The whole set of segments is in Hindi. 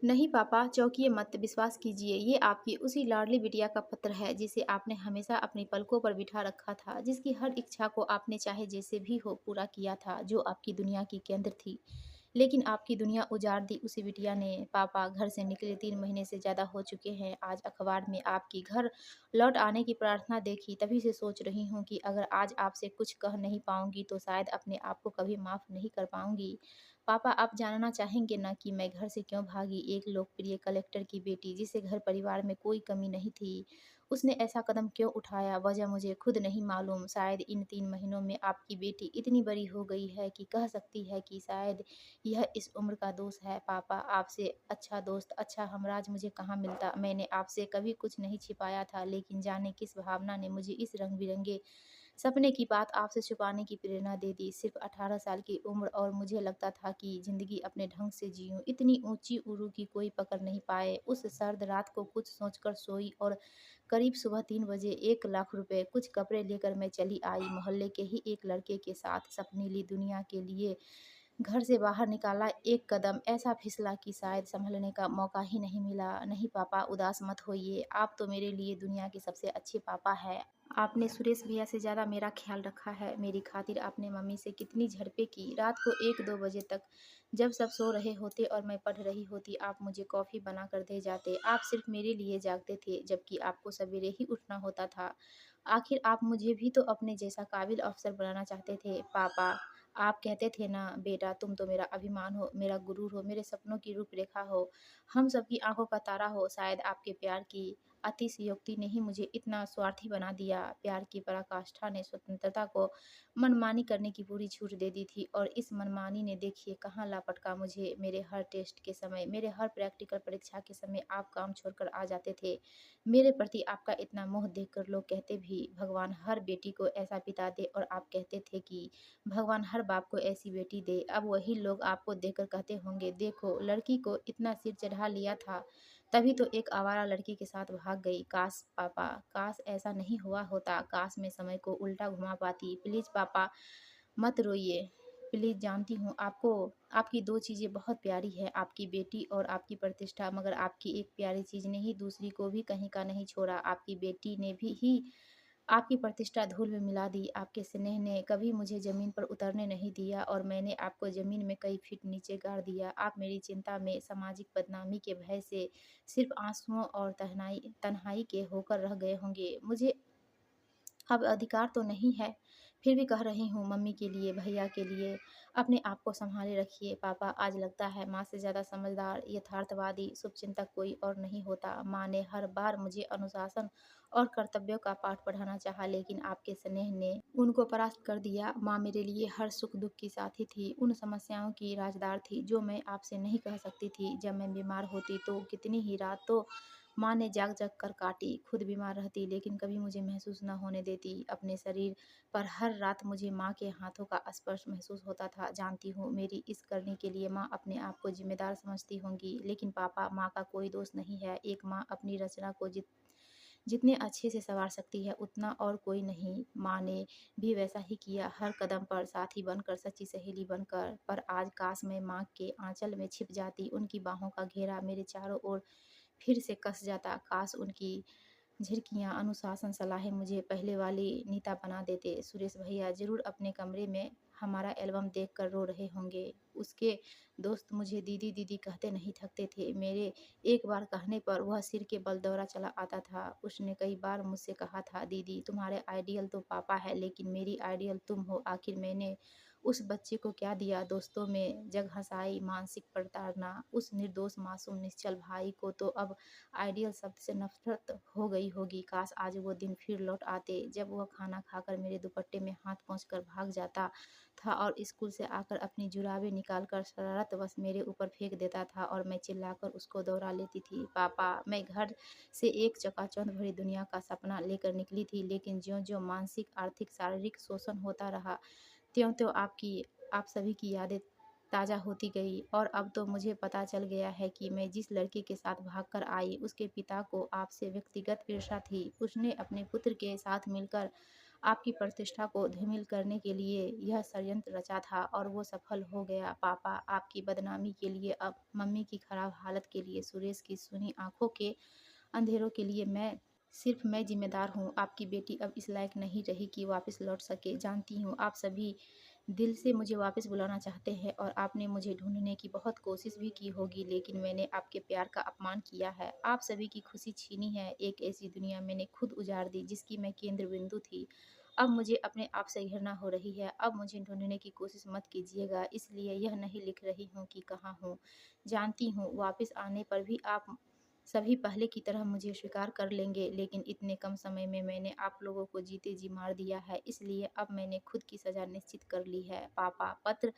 नहीं पापा, चौंकिए मत, विश्वास कीजिए, ये आपकी उसी लाडली बिटिया का पत्र है जिसे आपने हमेशा अपनी पलकों पर बिठा रखा था, जिसकी हर इच्छा को आपने चाहे जैसे भी हो पूरा किया था, जो आपकी दुनिया की केंद्र थी। लेकिन आपकी दुनिया उजाड़ दी उसी बिटिया ने। पापा, घर से निकले 3 महीने से ज़्यादा हो चुके हैं। आज अखबार में आपकी घर लौट आने की प्रार्थना देखी, तभी से सोच रही हूँ कि अगर आज आपसे कुछ कह नहीं पाऊँगी तो शायद अपने आप को कभी माफ़ नहीं कर पाऊँगी। पापा, आप जानना चाहेंगे ना कि मैं घर से क्यों भागी? एक लोकप्रिय कलेक्टर की बेटी जिसे घर परिवार में कोई कमी नहीं थी, उसने ऐसा कदम क्यों उठाया? वजह मुझे खुद नहीं मालूम। शायद इन 3 महीनों में आपकी बेटी इतनी बड़ी हो गई है कि कह सकती है कि शायद यह इस उम्र का दोष है। पापा, आपसे अच्छा दोस्त, अच्छा हमराज मुझे कहाँ मिलता? मैंने आपसे कभी कुछ नहीं छिपाया था, लेकिन जाने किस भावना ने मुझे इस रंग-बिरंगे सपने की बात आपसे छुपाने की प्रेरणा दे दी। सिर्फ 18 साल की उम्र और मुझे लगता था कि ज़िंदगी अपने ढंग से जीऊँ। इतनी ऊँची उड़ू कि कोई पकड़ नहीं पाए। उस सर्द रात को कुछ सोचकर सोई और करीब सुबह 3 बजे 1 लाख रुपए, कुछ कपड़े लेकर मैं चली आई। मोहल्ले के ही एक लड़के के साथ सपनीली दुनिया के लिए घर से बाहर निकाला। एक कदम ऐसा फिसला कि शायद संभलने का मौका ही नहीं मिला। नहीं पापा, उदास मत होइए। आप तो मेरे लिए दुनिया के सबसे अच्छे पापा हैं। आपने सुरेश भैया से ज़्यादा मेरा ख़्याल रखा है। मेरी खातिर आपने मम्मी से कितनी झड़पें की। रात को 1-2 बजे तक जब सब सो रहे होते और मैं पढ़ रही होती, आप मुझे कॉफ़ी बना कर दे जाते। आप सिर्फ़ मेरे लिए जागते थे, जबकि आपको सवेरे ही उठना होता था। आखिर आप मुझे भी तो अपने जैसा काबिल अफ़सर बनाना चाहते थे। पापा, आप कहते थे ना, बेटा तुम तो मेरा अभिमान हो, मेरा गुरूर हो, मेरे सपनों की रूपरेखा हो, हम सबकी आँखों का तारा हो। शायद आपके प्यार की अतिशयोक्ति ने ही मुझे इतना स्वार्थी बना दिया। प्यार की पराकाष्ठा ने स्वतंत्रता को मनमानी करने की पूरी छूट दे दी थी, और इस मनमानी ने देखिए कहाँ ला पटका मुझे। मेरे हर टेस्ट के समय, मेरे हर प्रैक्टिकल परीक्षा के समय आप काम छोड़कर आ जाते थे। मेरे प्रति आपका इतना मोह देखकर लोग कहते भी, भगवान हर बेटी को ऐसा पिता दे, और आप कहते थे कि भगवान हर बाप को ऐसी बेटी दे। अब वही लोग आपको देखकर कहते होंगे, देखो लड़की को इतना सिर चढ़ा लिया था, तभी तो एक आवारा लड़की के साथ भाग गई। काश पापा, काश ऐसा नहीं हुआ होता, काश मैं समय को उल्टा घुमा पाती। प्लीज़ पापा, मत रोइए, प्लीज़। जानती हूँ आपको आपकी 2 चीज़ें बहुत प्यारी है, आपकी बेटी और आपकी प्रतिष्ठा, मगर आपकी एक प्यारी चीज़ ने ही दूसरी को भी कहीं का नहीं छोड़ा। आपकी बेटी ने भी ही आपकी प्रतिष्ठा धूल में मिला दी। आपके स्नेह ने कभी मुझे ज़मीन पर उतरने नहीं दिया, और मैंने आपको ज़मीन में कई फीट नीचे गाड़ दिया। आप मेरी चिंता में सामाजिक बदनामी के भय से सिर्फ़ आँसुओं और तन्हाई के होकर रह गए होंगे। मुझे अब अधिकार तो नहीं है, फिर भी कह रही हूँ, मम्मी के लिए, भैया के लिए, अपने आप को सँभाले रखिए। पापा, आज लगता है माँ से ज़्यादा समझदार, यथार्थवादी, शुभचिंतक कोई और नहीं होता। माँ ने हर बार मुझे अनुशासन और कर्तव्यों का पाठ पढ़ाना चाहा, लेकिन आपके स्नेह ने उनको परास्त कर दिया। माँ मेरे लिए हर सुख-दुःख की साथी थी, उन समस्याओं की राज़दार थी जो मैं आपसे नहीं कह सकती थी। जब मैं बीमार होती तो कितनी ही रातों माँ ने जाग-जाग कर काटी। खुद बीमार रहती, लेकिन कभी मुझे महसूस न होने देती। अपने शरीर पर हर रात मुझे माँ के हाथों का स्पर्श महसूस होता था। जानती हूँ मेरी इस करने के लिए माँ अपने आप को ज़िम्मेदार समझती होंगी, लेकिन पापा, माँ का कोई दोष नहीं है। एक माँ अपनी रचना को जितने अच्छे से सँवार सकती है, उतना और कोई नहीं। माँ ने भी वैसा ही किया, हर कदम पर साथी बनकर, सच्ची सहेली बनकर। पर आज काश मैं माँ के आँचल में छिप जाती, उनकी बाहों का घेरा मेरे चारों ओर फिर से कस जाता। काश उनकी झिड़कियाँ, अनुशासन, सलाहें मुझे पहले वाली नीता बना देते। सुरेश भैया ज़रूर अपने कमरे में हमारा एल्बम देखकर रो रहे होंगे। उसके दोस्त मुझे दीदी दीदी कहते नहीं थकते थे। मेरे एक बार कहने पर वह सिर के बल दौड़ा चला आता था। उसने कई बार मुझसे कहा था, दीदी तुम्हारे आइडियल तो पापा है, लेकिन मेरी आइडियल तुम हो। आखिर मैंने उस बच्चे को क्या दिया? दोस्तों में जग हँसाई, मानसिक प्रताड़ना। उस निर्दोष मासूम निश्चल भाई को तो अब आइडियल शब्द से नफ़रत हो गई होगी। काश आज वो दिन फिर लौट आते, जब वह खाना खाकर मेरे दुपट्टे में हाथ पोंछकर भाग जाता था, और स्कूल से आकर अपनी जुराबें निकालकर शरारतवश मेरे ऊपर फेंक देता था, और मैं चिल्लाकर उसको दौड़ा लेती थी। पापा, मैं घर से एक चकाचौंध भरी दुनिया का सपना लेकर निकली थी, लेकिन ज्यों-ज्यों मानसिक, आर्थिक, शारीरिक शोषण होता रहा, त्यों-त्यों आप सभी की यादें ताज़ा होती गई। और अब तो मुझे पता चल गया है कि मैं जिस लड़के के साथ भागकर आई, उसके पिता को आपसे व्यक्तिगत ईर्ष्या थी। उसने अपने पुत्र के साथ मिलकर आपकी प्रतिष्ठा को धूमिल करने के लिए यह षड्यंत्र रचा था और वो सफल हो गया। पापा, आपकी बदनामी के लिए, अब मम्मी की खराब हालत के लिए, सुरेश की सुनी आँखों के अंधेरों के लिए सिर्फ मैं ज़िम्मेदार हूँ। आपकी बेटी अब इस लायक नहीं रही कि वापस लौट सके। जानती हूँ आप सभी दिल से मुझे वापस बुलाना चाहते हैं और आपने मुझे ढूँढने की बहुत कोशिश भी की होगी, लेकिन मैंने आपके प्यार का अपमान किया है। आप सभी की खुशी छीनी है। एक ऐसी दुनिया मैंने खुद उजाड़ दी जिसकी मैं केंद्र बिंदु थी। अब मुझे अपने आप से घृणा हो रही है। अब मुझे ढूँढने की कोशिश मत कीजिएगा। इसलिए यह नहीं लिख रही हूँ कि कहाँ हूँ। जानती हूँ वापस आने पर भी आप सभी पहले की तरह मुझे स्वीकार कर लेंगे, लेकिन इतने कम समय में मैंने आप लोगों को जीते जी मार दिया है। इसलिए अब मैंने खुद की सज़ा निश्चित कर ली है। पापा, पत्र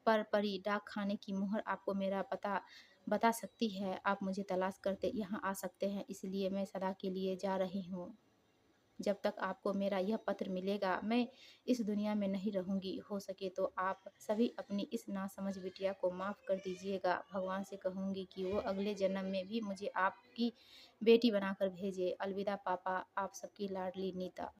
पर पड़ी डाक खाने की मुहर आपको मेरा पता बता सकती है। आप मुझे तलाश करते यहाँ आ सकते हैं। इसलिए मैं सदा के लिए जा रही हूँ। जब तक आपको मेरा यह पत्र मिलेगा, मैं इस दुनिया में नहीं रहूँगी। हो सके तो आप सभी अपनी इस नासमझ बिटिया को माफ़ कर दीजिएगा। भगवान से कहूँगी कि वो अगले जन्म में भी मुझे आपकी बेटी बनाकर भेजे। अलविदा पापा, आप सबकी लाडली नीता।